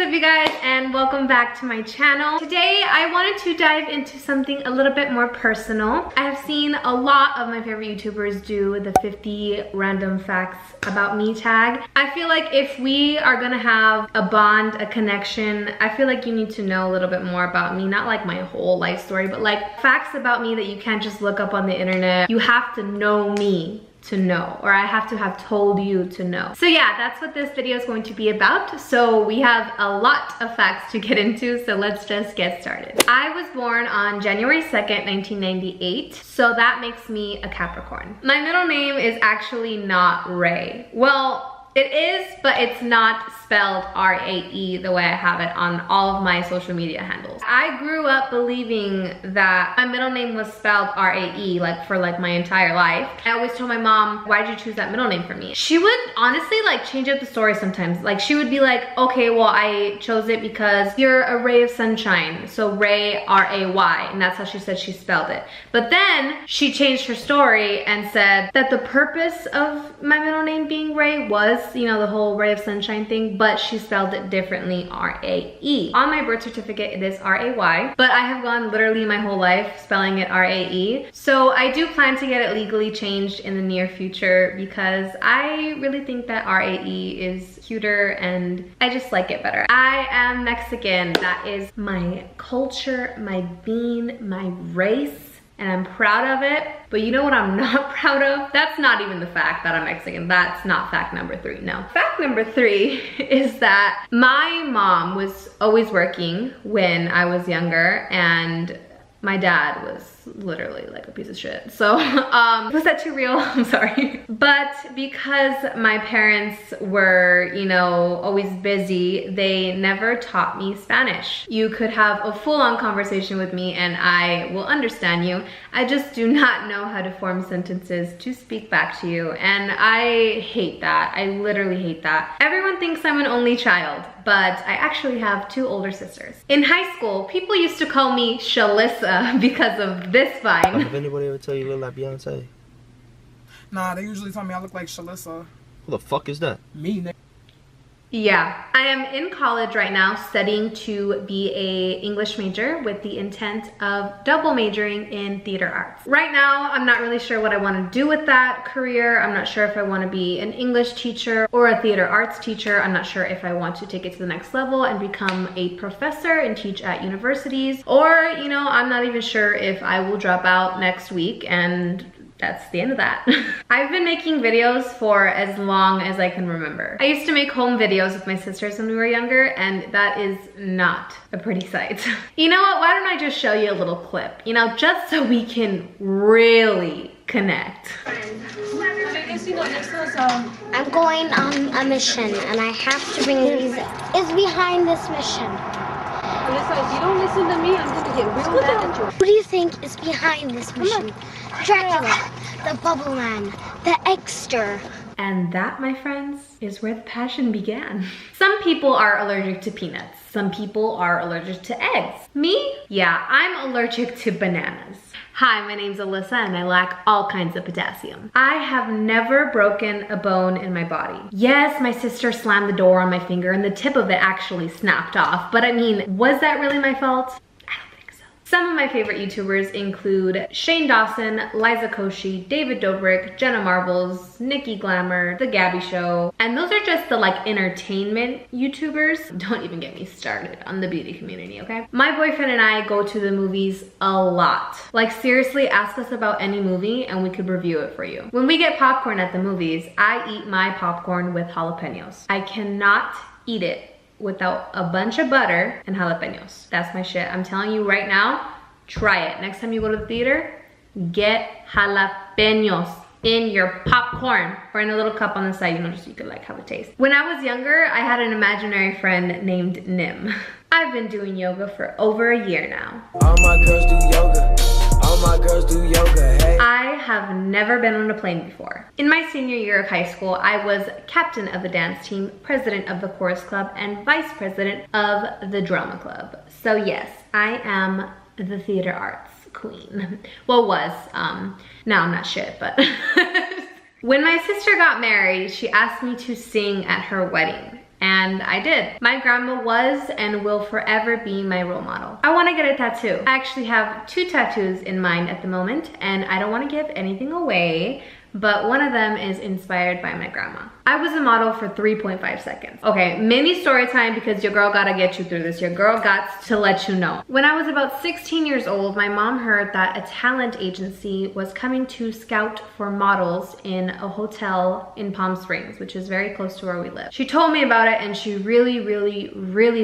up you guys, and welcome back to my channel. Today I wanted to dive into something a little bit more personal. I have seen a lot of my favorite YouTubers do the 50 random facts about me tag. I feel like if we are gonna have a bond, a connection, I feel like you need to know a little bit more about me. Not like my whole life story, but like facts about me that you can't just look up on the internet. You have to know me to know, or I have to have told you to know. So yeah, that's what this video is going to be about. So we have a lot of facts to get into, so let's just get started. I was born on January 2nd, 1998, so that makes me a Capricorn. My middle name is actually not Ray. Well, it is, but it's not spelled R-A-E the way I have it on all of my social media handles. I grew up believing that my middle name was spelled R-A-E like for like my entire life. I always told my mom, why'd you choose that middle name for me? She would honestly like change up the story sometimes. Like she would be like, okay, well I chose it because you're a ray of sunshine. So Ray, R-A-Y, and that's how she said she spelled it. But then she changed her story and said that the purpose of my middle name being Ray was, you know, the whole ray of sunshine thing, but she spelled it differently, R-A-E. On my birth certificate, it is R-A-Y, but I have gone literally my whole life spelling it R-A-E. So I do plan to get it legally changed in the near future because I really think that R-A-E is cuter and I just like it better. I am Mexican. That is my culture, my being, my race, and I'm proud of it. But you know what I'm not proud of? That's not even the fact that I'm Mexican. That's not fact number 3, no. Fact number 3 is that my mom was always working when I was younger, and my dad was literally like a piece of shit. So, was that too real? I'm sorry. But because my parents were, you know, always busy, they never taught me Spanish. You could have a full-on conversation with me and I will understand you. I just do not know how to form sentences to speak back to you. And I hate that. I literally hate that. Everyone thinks I'm an only child, but I actually have 2 older sisters. In high school, people used to call me Alyssa because of this vine. Have anybody ever tell you you look like Beyonce? Nah, they usually tell me I look like Alyssa. Who the fuck is that? Me, nigga. Yeah, I am in college right now studying to be a English major with the intent of double majoring in theater arts. Right now, I'm not really sure what I want to do with that career. I'm not sure if I want to be an English teacher or a theater arts teacher. I'm not sure if I want to take it to the next level and become a professor and teach at universities. Or, you know, I'm not even sure if I will drop out next week and that's the end of that. I've been making videos for as long as I can remember. I used to make home videos with my sisters when we were younger, and that is not a pretty sight. You know what, why don't I just show you a little clip, you know, just so we can really connect. I'm going on a mission, and I have to bring these. Is behind this mission. Alyssa, if you don't listen to me, I'm gonna get real mad at you. Who do you think is behind this mission? Dracula, the Bubble Man, the Eggster. And that, my friends, is where the passion began. Some people are allergic to peanuts. Some people are allergic to eggs. Me? Yeah, I'm allergic to bananas. Hi, my name's Alyssa and I lack all kinds of potassium. I have never broken a bone in my body. Yes, my sister slammed the door on my finger and the tip of it actually snapped off. But I mean, was that really my fault? Some of my favorite YouTubers include Shane Dawson, Liza Koshy, David Dobrik, Jenna Marbles, Nikki Glamour, The Gabby Show, and those are just the like entertainment YouTubers. Don't even get me started on the beauty community, okay? My boyfriend and I go to the movies a lot. Like seriously, ask us about any movie and we could review it for you. When we get popcorn at the movies, I eat my popcorn with jalapenos. I cannot eat it without a bunch of butter and jalapenos. That's my shit. I'm telling you right now, try it. Next time you go to the theater, get jalapenos in your popcorn or in a little cup on the side, you know, just so you could like have a taste. When I was younger, I had an imaginary friend named Nim. I've been doing yoga for over a year now. All my girls do yoga. All my girls do yoga, hey. I have never been on a plane before. In my senior year of high school, I was captain of the dance team, president of the chorus club, and vice president of the drama club. So yes, I am the theater arts queen. Well, was. Now I'm not shit, but. When my sister got married, she asked me to sing at her wedding. And I did. My grandma was and will forever be my role model. I want to get a tattoo. I actually have 2 tattoos in mind at the moment, and I don't want to give anything away, but one of them is inspired by my grandma. I was a model for 3.5 seconds. Okay, mini story time because your girl gotta get you through this. Your girl got to let you know. When I was about 16 years old, my mom heard that a talent agency was coming to scout for models in a hotel in Palm Springs, which is very close to where we live. She told me about it and she really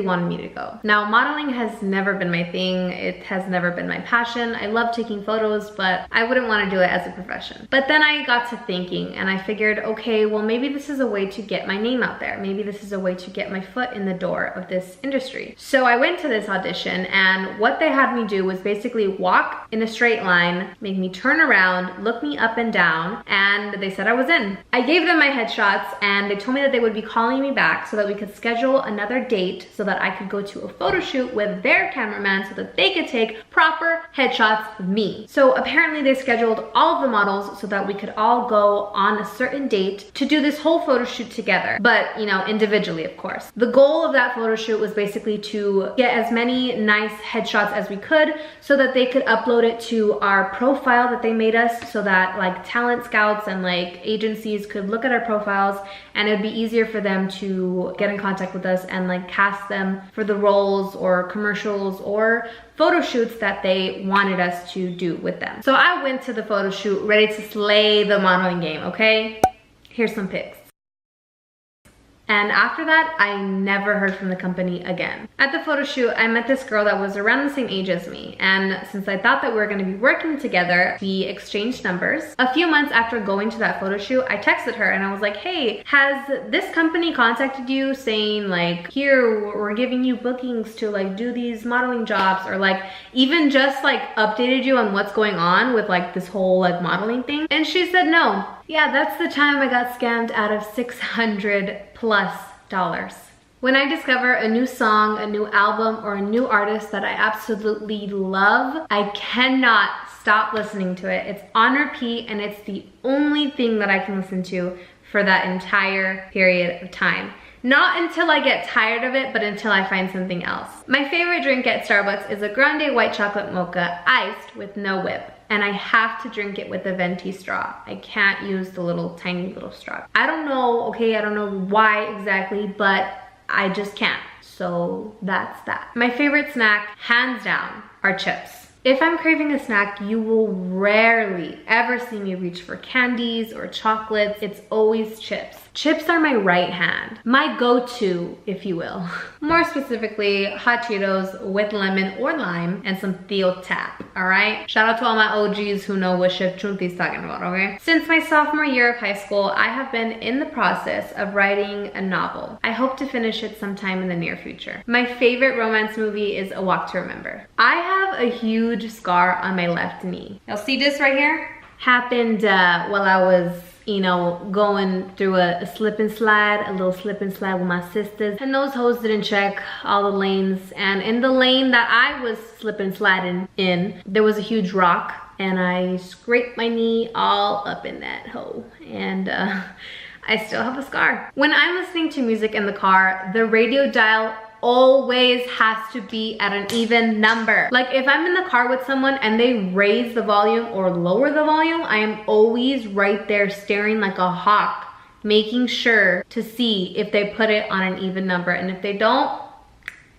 wanted me to go. Now, modeling has never been my thing. It has never been my passion. I love taking photos, but I wouldn't want to do it as a profession. But then I got to thinking and I figured, okay, well, maybe this is a way to get my name out there. Maybe this is a way to get my foot in the door of this industry. So I went to this audition, and what they had me do was basically walk in a straight line, make me turn around, look me up and down, and they said I was in. I gave them my headshots and they told me that they would be calling me back so that we could schedule another date so that I could go to a photo shoot with their cameraman so that they could take proper headshots of me. So apparently they scheduled all of the models so that we could all go on a certain date to do this whole photo shoot together, but you know, individually, of course. The goal of that photo shoot was basically to get as many nice headshots as we could so that they could upload it to our profile that they made us, so that like talent scouts and like agencies could look at our profiles and it would be easier for them to get in contact with us and like cast them for the roles or commercials or photo shoots that they wanted us to do with them. So I went to the photo shoot ready to slay the modeling game, okay? Here's some pics. And after that, I never heard from the company again. At the photo shoot, I met this girl that was around the same age as me. And since I thought that we were gonna be working together, we exchanged numbers. A few months after going to that photo shoot, I texted her and I was like, hey, has this company contacted you saying like, here, we're giving you bookings to like do these modeling jobs, or like even just like updated you on what's going on with like this whole like modeling thing? And she said no. Yeah, that's the time I got scammed out of $600+ When I discover a new song, a new album, or a new artist that I absolutely love, I cannot stop listening to it. It's on repeat and it's the only thing that I can listen to for that entire period of time. Not until I get tired of it, but until I find something else. My favorite drink at Starbucks is a grande white chocolate mocha, iced with no whip. And I have to drink it with a venti straw. I can't use the little tiny little straw. I don't know, okay, I don't know why exactly, but I just can't. So that's that. My favorite snack, hands down, are chips. If I'm craving a snack, you will rarely ever see me reach for candies or chocolates. It's always chips. Chips are my right hand, my go-to, if you will. More specifically, hot Cheetos with lemon or lime and some Theo Tap, all right? Shout out to all my OGs who know what Chef Chunti's talking about, okay? Since my sophomore year of high school, I have been in the process of writing a novel. I hope to finish it sometime in the near future. My favorite romance movie is A Walk to Remember. I have a huge scar on my left knee. Y'all see this right here? Happened while I was, you know, going through a slip and slide, a little slip and slide with my sisters. And those hoes didn't check all the lanes. And in the lane that I was slip and sliding in, there was a huge rock. And I scraped my knee all up in that hole. And I still have a scar. When I'm listening to music in the car, the radio dial always has to be at an even number. Like if I'm in the car with someone and they raise the volume or lower the volume, I am always right there staring like a hawk, making sure to see if they put it on an even number. And if they don't,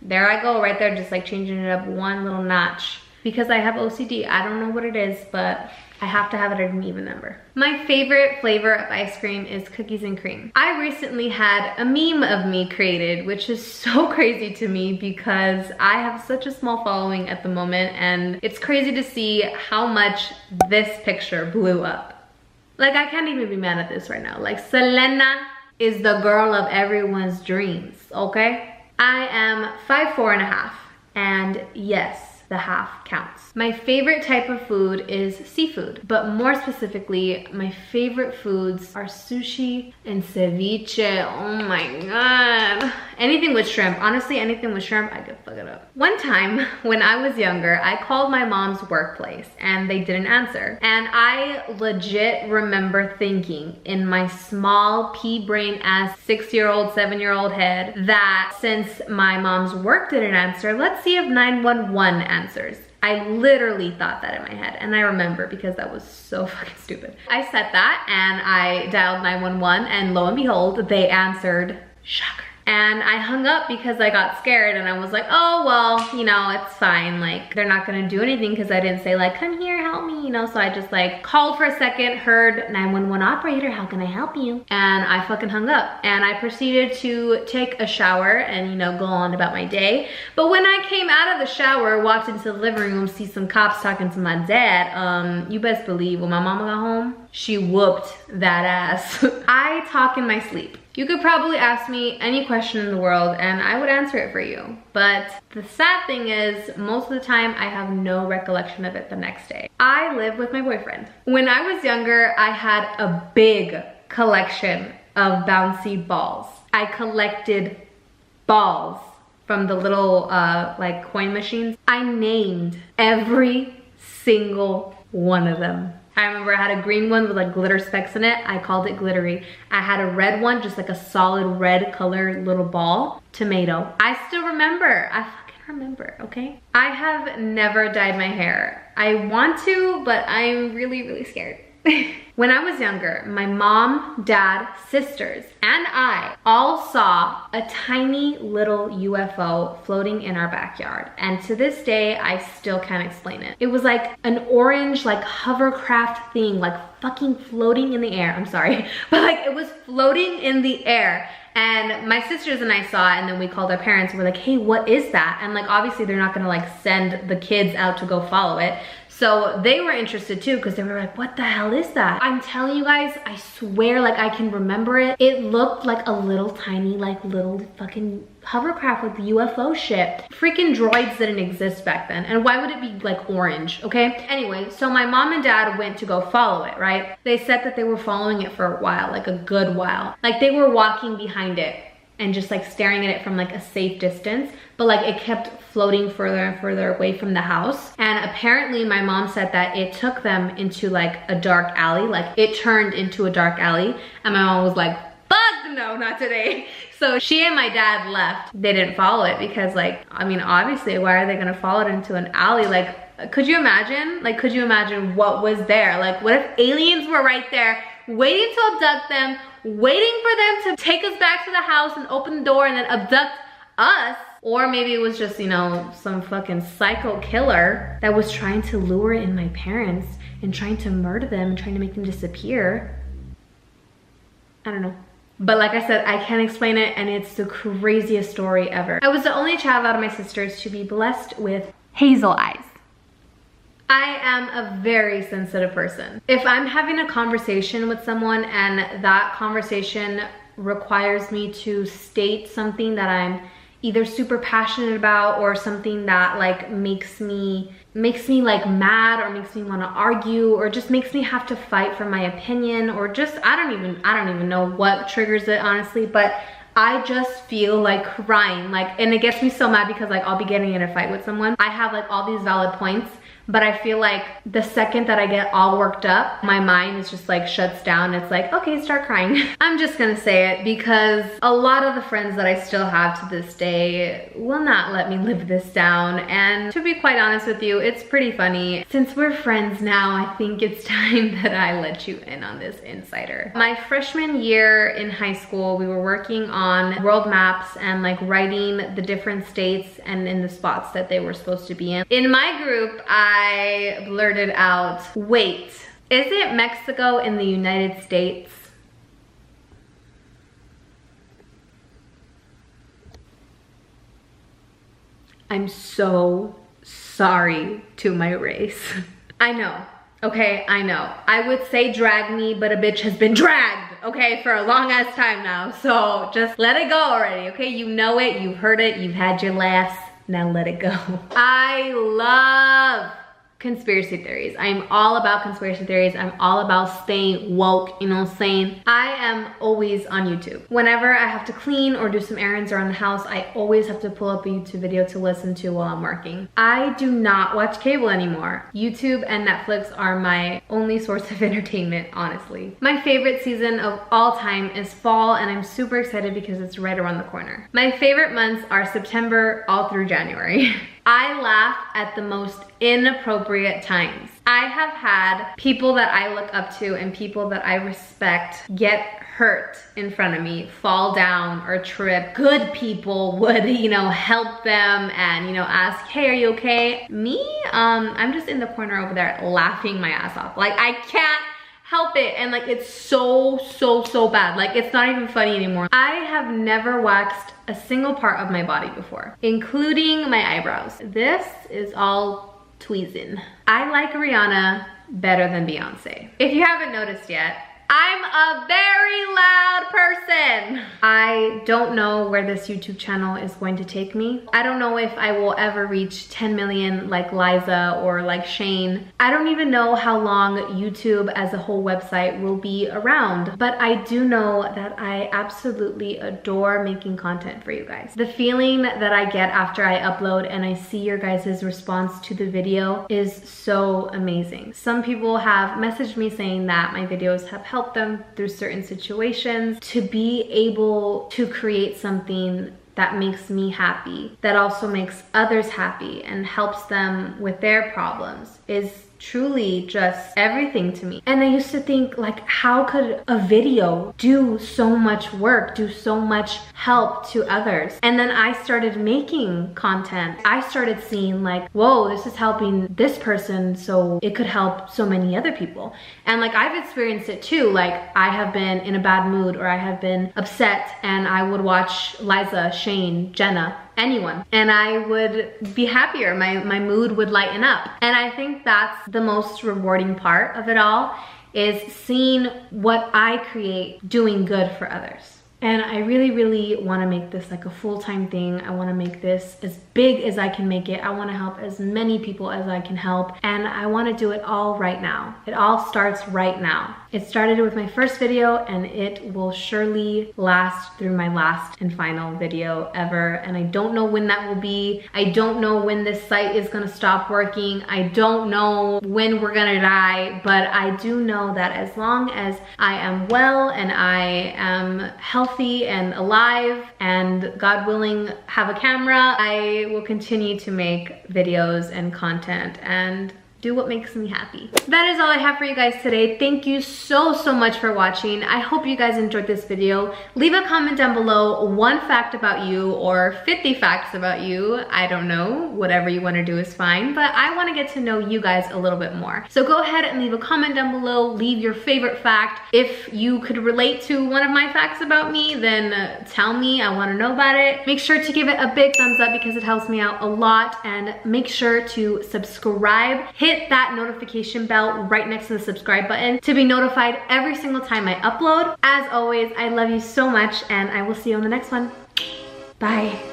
there I go right there, just like changing it up one little notch. Because I have OCD, I don't know what it is, but I have to have it at an even number. My favorite flavor of ice cream is cookies and cream. I recently had a meme of me created, which is so crazy to me because I have such a small following at the moment, and it's crazy to see how much this picture blew up. Like, I can't even be mad at this right now. Like, Selena is the girl of everyone's dreams, okay? I am 5'4.5", and yes, the half counts. My favorite type of food is seafood, but more specifically, my favorite foods are sushi and ceviche. Oh my God. Anything with shrimp. Honestly, anything with shrimp, I could fuck it up. One time when I was younger, I called my mom's workplace and they didn't answer. And I legit remember thinking in my small pea brain ass 6-year-old, 7-year-old head that since my mom's work didn't answer, let's see if 911 answers. I literally thought that in my head, and I remember because that was so fucking stupid. I said that and I dialed 911 and lo and behold, they answered. Shocker. And I hung up because I got scared and I was like, oh, well, you know, it's fine. Like, they're not gonna do anything because I didn't say like, come here, help me, you know? So I just like called for a second, heard 911 operator, how can I help you? And I fucking hung up. And I proceeded to take a shower and, you know, go on about my day. But when I came out of the shower, walked into the living room, see some cops talking to my dad, you best believe when my mama got home, she whooped that ass. I talk in my sleep. You could probably ask me any question in the world and I would answer it for you. But the sad thing is, most of the time I have no recollection of it the next day. I live with my boyfriend. When I was younger, I had a big collection of bouncy balls. I collected balls from the little like coin machines. I named every single one of them. I remember I had a green one with like glitter specks in it. I called it glittery. I had a red one, just like a solid red colored little ball. Tomato. I still remember. I fucking remember, okay? I have never dyed my hair. I want to, but I'm really, really scared. When I was younger, my mom, dad, sisters, and I all saw a tiny little UFO floating in our backyard. And to this day, I still can't explain it. It was like an orange, like hovercraft thing, like fucking floating in the air. I'm sorry, but like it was floating in the air. And my sisters and I saw it and then we called our parents and we're like, hey, what is that? And like, obviously they're not gonna like send the kids out to go follow it. So they were interested too because they were like, what the hell is that? I'm telling you guys, I swear like I can remember it. It looked like a little tiny, like little fucking hovercraft with UFO shit. Freaking droids didn't exist back then. And why would it be like orange, okay? Anyway, so my mom and dad went to go follow it, right? They said that they were following it for a while, like a good while. Like they were walking behind it and just like staring at it from like a safe distance, but like it kept floating further and further away from the house. And apparently my mom said that it took them into like a dark alley, like it turned into a dark alley. And my mom was like, fuck no, not today. So she and my dad left. They didn't follow it because like, I mean, obviously why are they gonna follow it into an alley? Like, could you imagine? Like, could you imagine what was there? Like, what if aliens were right there waiting to abduct them, waiting for them to take us back to the house and open the door and then abduct us? Or maybe it was just, you know, some fucking psycho killer that was trying to lure in my parents and trying to murder them and trying to make them disappear. I don't know. But like I said, I can't explain it and it's the craziest story ever. I was the only child out of my sisters to be blessed with hazel eyes. I am a very sensitive person. If I'm having a conversation with someone and that conversation requires me to state something that I'm either super passionate about or something that like makes me like mad or makes me want to argue or just makes me have to fight for my opinion or just I don't even know what triggers it honestly, but I just feel like crying, like, and it gets me so mad because like I'll be getting in a fight with someone. I have like all these valid points, but I feel like the second that I get all worked up, my mind is just like shuts down. It's like, okay, start crying. I'm just gonna say it because a lot of the friends that I still have to this day will not let me live this down. And to be quite honest with you, it's pretty funny. Since we're friends now, I think it's time that I let you in on this insider. My freshman year in high school, we were working on world maps and like writing the different states and in the spots that they were supposed to be in. In my group, I blurted out, wait, isn't Mexico in the United States? I'm so sorry to my race. I know, okay, I know. I would say drag me, but a bitch has been dragged, okay, for a long ass time now. So just let it go already, okay? You know it, you've heard it, you've had your laughs. now let it go. I love conspiracy theories. I'm all about conspiracy theories. I'm all about staying woke, you know what I'm saying? I am always on YouTube. Whenever I have to clean or do some errands around the house, I always have to pull up a YouTube video to listen to while I'm working. I do not watch cable anymore. YouTube and Netflix are my only source of entertainment, honestly. My favorite season of all time is fall, and I'm super excited because it's right around the corner. My favorite months are September all through January. I laugh at the most inappropriate times. I have had people that I look up to and people that I respect get hurt in front of me, fall down or trip. Good people would, you know, help them and, you know, ask, hey, are you okay? Me, I'm just in the corner over there laughing my ass off. Like, I can't help it, and like it's so bad. Like, it's not even funny anymore. I have never waxed a single part of my body before, including my eyebrows. This is all tweezing. I like Rihanna better than Beyonce. If you haven't noticed yet, I'm a very loud person. I don't know where this YouTube channel is going to take me. I don't know if I will ever reach 10 million like Liza or like Shane. I don't even know how long YouTube as a whole website will be around, but I do know that I absolutely adore making content for you guys. The feeling that I get after I upload and I see your guys' response to the video is so amazing. Some people have messaged me saying that my videos have helped them through certain situations. To be able to create something that makes me happy, that also makes others happy and helps them with their problems is truly just everything to me. And I used to think, like, how could a video do so much work, do so much help to others? And then I started making content. I started seeing like, whoa, this is helping this person, so it could help so many other people. And like, I've experienced it too. Like, I have been in a bad mood or I have been upset and I would watch Liza, Shane, Jenna, anyone, and I would be happier. My mood would lighten up. And I think that's the most rewarding part of it all, is seeing what I create doing good for others. And I really want to make this like a full-time thing. I want to make this as big as I can make it. I want to help as many people as I can help. And I want to do it all right now. It all starts right now. It started with my first video, and it will surely last through my last and final video ever. And I don't know when that will be. I don't know when this site is going to stop working. I don't know when we're going to die, but I do know that as long as I am well and I am healthy and alive and, God willing, have a camera, I will continue to make videos and content and do what makes me happy. That is all I have for you guys today. Thank you so much for watching. I hope you guys enjoyed this video. Leave a comment down below, 1 fact about you or 50 facts about you. I don't know, whatever you want to do is fine, but I want to get to know you guys a little bit more. So go ahead and leave a comment down below. Leave your favorite fact. If you could relate to one of my facts about me, then tell me. I want to know about it. Make sure to give it a big thumbs up because it helps me out a lot, and make sure to subscribe. Hit that notification bell right next to the subscribe button to be notified every single time I upload. As always, I love you so much, and I will see you on the next one. Bye.